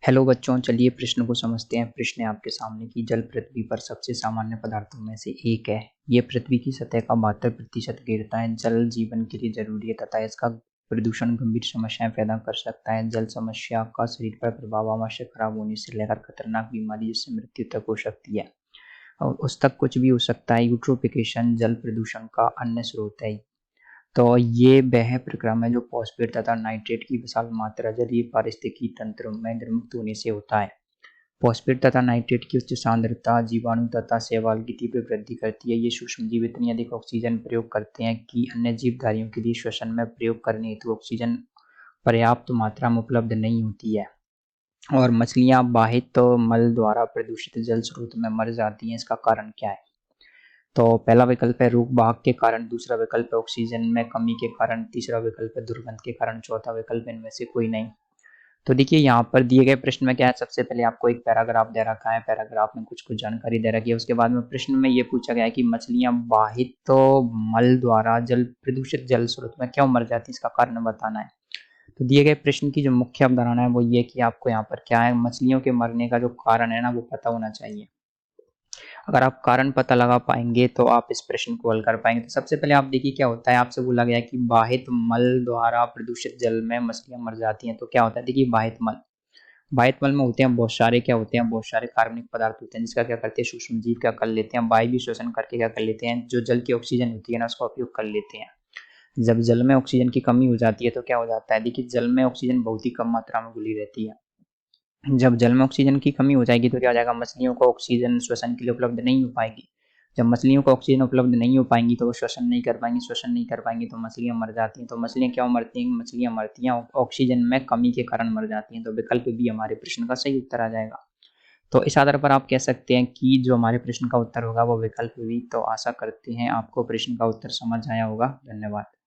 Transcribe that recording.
Hello बच्चों, चलिए प्रश्न को समझते हैं। प्रश्न है आपके सामने कि जल पृथ्वी पर सबसे सामान्य पदार्थों में से एक है। ये पृथ्वी की सतह का 72% घेरता है। जल जीवन के लिए जरूरी है तथा इसका प्रदूषण गंभीर समस्याएं पैदा कर सकता है। जल समस्या का शरीर पर प्रभाव आमाशय खराब होने से लेकर खतरनाक बीमारी जिससे मृत्यु तक हो सकती है और उस तक कुछ भी हो सकता है। यूट्रोफिकेशन जल प्रदूषण का अन्य स्रोत है। तो ये वह प्रक्रम है जो फॉस्फेट तथा नाइट्रेट की विशाल मात्रा जलीय पारिस्थितिकी तंत्र में निर्मुक्त होने से होता है। फॉस्फेट तथा नाइट्रेट की उच्च सांद्रता जीवाणु तथा शैवाल की तीव्र वृद्धि करती है। ये सूक्ष्मजीव इतनी अधिक ऑक्सीजन प्रयोग करते हैं कि अन्य जीवधारियों के लिए श्वसन में प्रयोग करने हेतु ऑक्सीजन पर्याप्त मात्रा में उपलब्ध नहीं होती है और मछलियां बाहित तो मल द्वारा प्रदूषित जल स्रोत में मर जाती हैं। इसका कारण क्या है? तो पहला विकल्प है रोग भाग के कारण, दूसरा विकल्प है ऑक्सीजन में कमी के कारण, तीसरा विकल्प है दुर्गंध के कारण, चौथा विकल्प इनमें से कोई नहीं। तो देखिए यहाँ पर दिए गए प्रश्न में क्या है, सबसे पहले आपको एक पैराग्राफ दे रखा है। पैराग्राफ में कुछ कुछ जानकारी दे रखी है। उसके बाद में प्रश्न में ये पूछा गया है कि मछलियां बाहित तो मल द्वारा जल प्रदूषित जल स्रोत में क्यों मर जाती है, इसका कारण बताना है। तो दिए गए प्रश्न की जो मुख्य अवधारणा है वो ये कि आपको यहाँ पर क्या है, मछलियों के मरने का जो कारण है ना वो पता होना चाहिए। अगर आप कारण पता लगा पाएंगे तो आप इस प्रश्न को हल कर पाएंगे। तो सबसे पहले आप देखिए क्या होता है, आपसे बोला गया कि बाहित मल द्वारा प्रदूषित जल में मछलियां मर जाती हैं। तो क्या होता है, देखिए बाहित मल में होते हैं बहुत सारे क्या होते हैं, बहुत सारे कार्बनिक पदार्थ होते हैं जिसका क्या करते हैं सूक्ष्म जीव क्या कर लेते हैं, वायु शोषण करके क्या कर लेते हैं, जो जल की ऑक्सीजन होती है ना उसका उपयोग कर लेते हैं। जब जल में ऑक्सीजन की कमी हो जाती है तो क्या हो जाता है, देखिए जल में ऑक्सीजन बहुत ही कम मात्रा में घुली रहती है। जब जल में ऑक्सीजन की कमी हो जाएगी तो क्या हो जाएगा, मछलियों को ऑक्सीजन श्वसन के लिए उपलब्ध नहीं हो पाएगी। जब मछलियों को ऑक्सीजन उपलब्ध नहीं हो पाएंगी तो वो श्वसन नहीं कर पाएंगी, श्वसन नहीं कर पाएंगी तो मछलियां मर जाती हैं। तो मछलियां क्यों मरती हैं? मछलियां मरती हैं ऑक्सीजन में कमी के कारण मर जाती हैं। तो विकल्प भी हमारे प्रश्न का सही उत्तर आ जाएगा। तो इस आधार पर आप कह सकते हैं कि जो हमारे प्रश्न का उत्तर होगा वो विकल्प भी। तो आशा करते हैं आपको प्रश्न का उत्तर समझ आया होगा। धन्यवाद।